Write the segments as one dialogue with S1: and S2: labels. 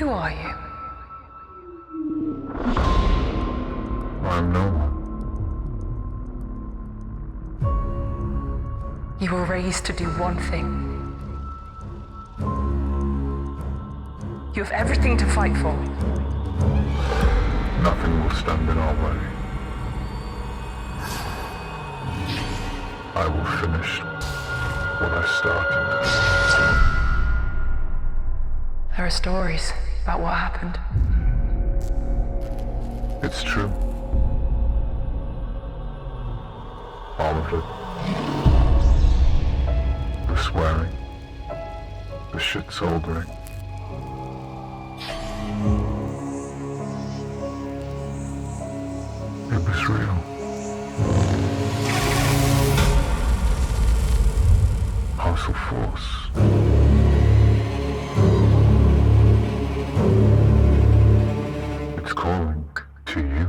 S1: Who are you?
S2: I'm no one.
S1: You were raised to do one thing. You have everything to fight for.
S2: Nothing will stand in our way. I will finish what I started.
S1: There are stories about what happened.
S2: It's true. All of it. The swearing. The shit-soldering. It was real. Parcelforce. It's calling to you.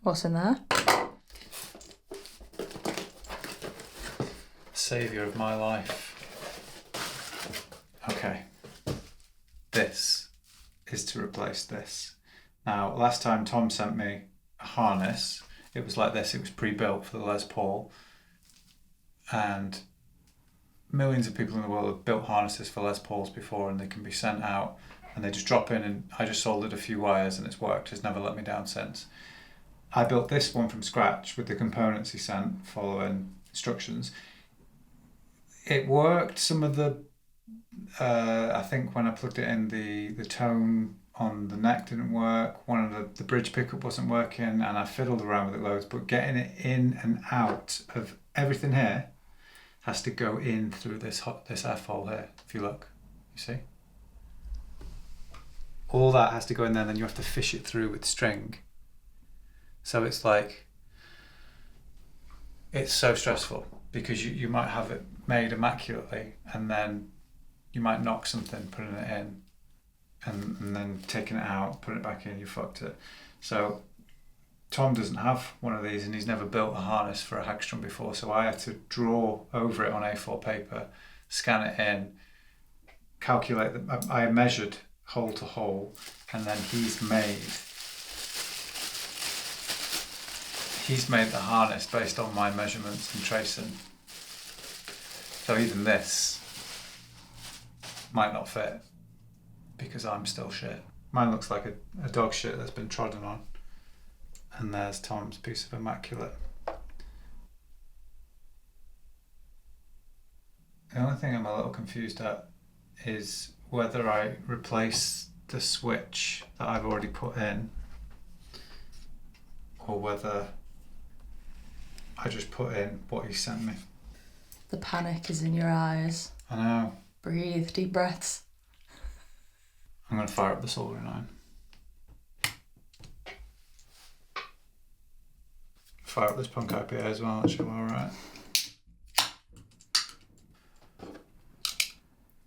S3: What's in there?
S4: Saviour of my life. Okay. This is to replace this. Now, last time Tom sent me a harness, it was like this. It was pre-built for the Les Paul. And millions of people in the world have built harnesses for Les Pauls before, and they can be sent out and they just drop in, and I just soldered a few wires and it's worked. It's never let me down since. I built this one from scratch with the components he sent, following instructions. It worked. Some of the, I think when I plugged it in, the tone on the neck didn't work. One of the bridge pickup wasn't working, and I fiddled around with it loads, but getting it in and out of everything here has to go in through this F-hole here, if you look, you see? All that has to go in there, and then you have to fish it through with string. So it's like, it's so stressful because you might have it made immaculately and then you might knock something putting it in and then taking it out, putting it back in, you fucked it. So Tom doesn't have one of these and he's never built a harness for a Hagstrom before, so I had to draw over it on A4 paper, scan it in, calculate, I measured hole to hole, and then he's made the harness based on my measurements and tracing. So even this might not fit because I'm still shit. Mine looks like a dog shit that's been trodden on. And there's Tom's piece of immaculate. The only thing I'm a little confused at is whether I replace the switch that I've already put in or whether I just put in what he sent me.
S3: The panic is in your eyes.
S4: I know.
S3: Breathe, deep breaths.
S4: I'm going to fire up the soldering iron. Fire up this punk IPA as well, that should be alright.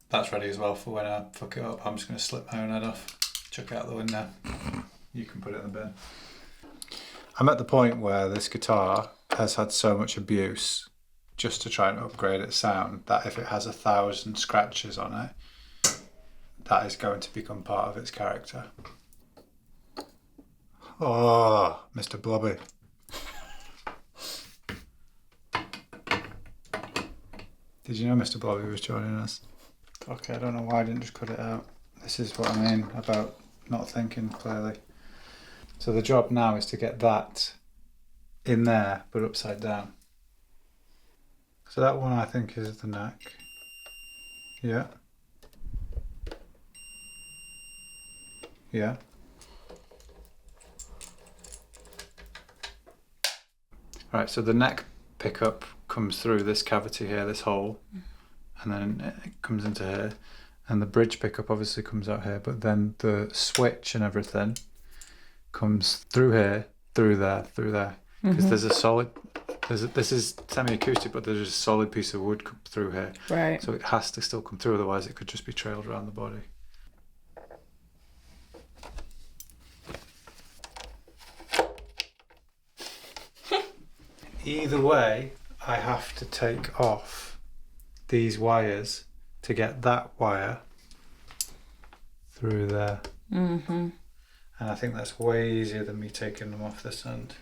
S4: That's ready as well for when I fuck it up. I'm just going to slip my own head off, chuck it out the window. You can put it in the bin. I'm at the point where this guitar has had so much abuse just to try and upgrade its sound that if it has 1,000 scratches on it, that is going to become part of its character. Oh, Mr. Blobby. Did you know Mr. Blobby was joining us? Okay, I don't know why I didn't just cut it out. This is what I mean about not thinking clearly. So the job now is to get that in there, but upside down. So that one I think is the neck. Yeah. Yeah. Right, so the neck pickup comes through this cavity here, this hole, and then it comes into here. And the bridge pickup obviously comes out here, but then the switch and everything comes through here, through there, because there's a solid. This is semi-acoustic, but there's a solid piece of wood through here.
S3: Right.
S4: So it has to still come through, otherwise it could just be trailed around the body. Either way, I have to take off these wires to get that wire through there. And I think that's way easier than me taking them off this end.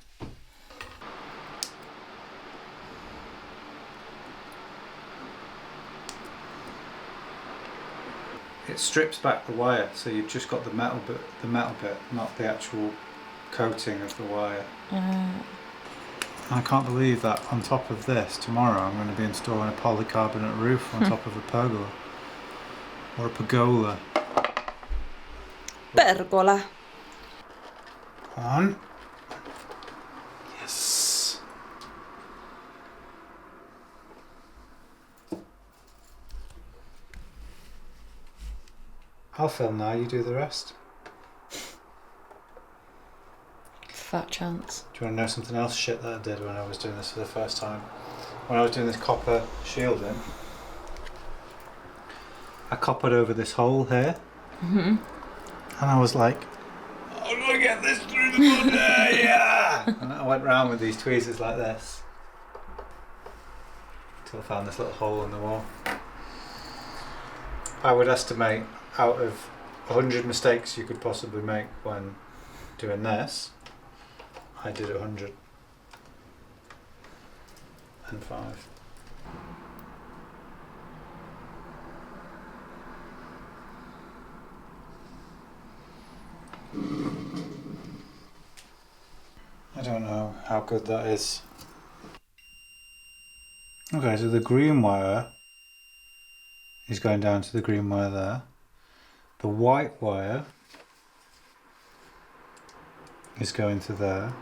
S4: It strips back the wire, so you've just got the metal bit, not the actual coating of the wire. I can't believe that on top of this, tomorrow I'm going to be installing a polycarbonate roof on top of a pergola. Or a pergola.
S3: Pergola.
S4: Come on. Yes. I'll film now, you do the rest.
S3: Fat chance.
S4: Do you want to know something else shit that I did when I was doing this for the first time? When I was doing this copper shielding, I coppered over this hole here. And I was like, I'm gonna get this through the body, yeah! And I went round with these tweezers like this until I found this little hole in the wall. I would estimate out of 100 mistakes you could possibly make when doing this, I did 105. I don't know how good that is. Okay, so the green wire is going down to the green wire there. The white wire is going to there.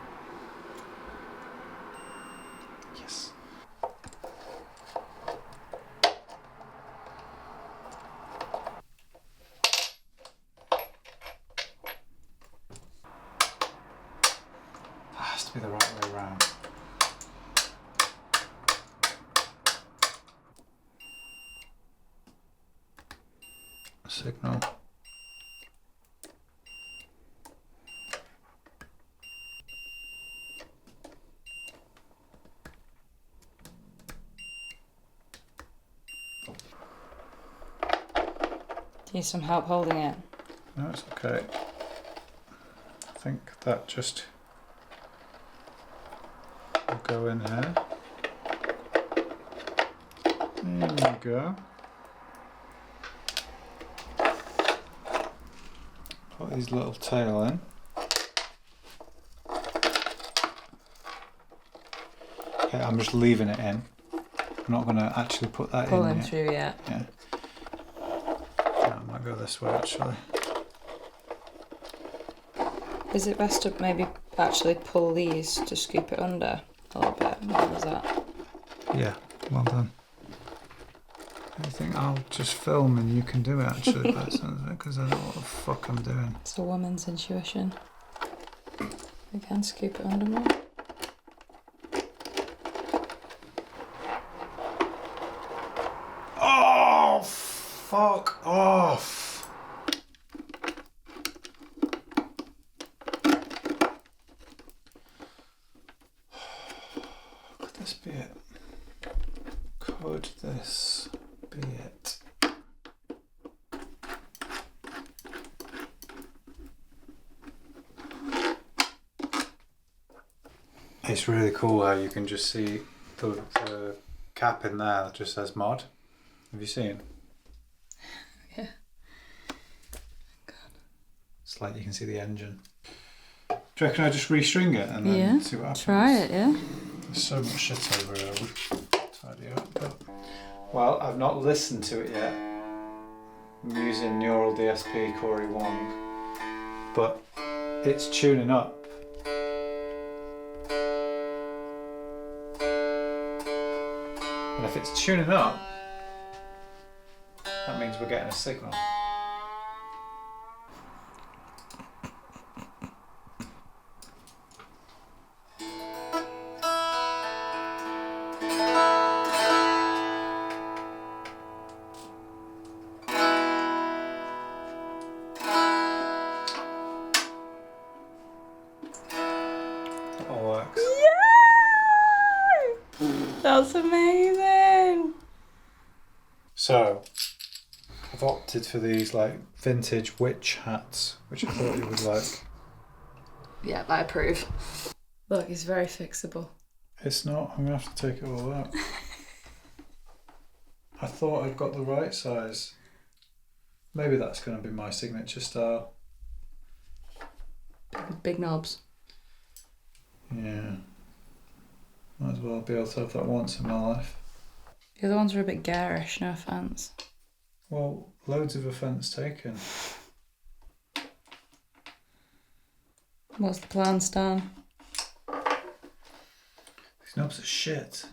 S4: Yes. That has to be the right way around. Signal.
S3: Need some help holding it?
S4: No, it's okay. I think that just will go in here. There we go. Put his little tail in. Okay, I'm just leaving it in. I'm not going to actually put that
S3: Pull
S4: in
S3: him
S4: yet.
S3: through yet.
S4: Yeah. I might go this way actually.
S3: Is it best to maybe actually pull these to scoop it under a little bit? What was that?
S4: Yeah, well done. I think I'll just film and you can do it actually, because I don't know what the fuck I'm doing.
S3: It's a woman's intuition. Again, scoop it under more.
S4: Oh, fuck off! Could this be it? Could this be it? It's really cool how you can just see the cap in there that just says mod. Have you seen?
S3: Yeah.
S4: It's like you can see the engine. Do you reckon I just restring it and then see what happens?
S3: Try it, yeah.
S4: There's so much shit over here. We'll tidy up. But... Well, I've not listened to it yet. I'm using Neural DSP Corey Wong, but it's tuning up. And if it's tuning up, that means we're getting a signal. That all works.
S3: That's amazing.
S4: So, I've opted for these like vintage witch hats, which I thought you would like.
S3: Yeah, I approve. Look, it's very fixable.
S4: It's not, I'm gonna have to take it all out. I thought I'd got the right size. Maybe that's gonna be my signature style.
S3: Big knobs.
S4: Yeah. Might as well be able to have that once in my life.
S3: The other ones are a bit garish, no offence.
S4: Well, loads of offence taken.
S3: What's the plan, Stan?
S4: These knobs are shit.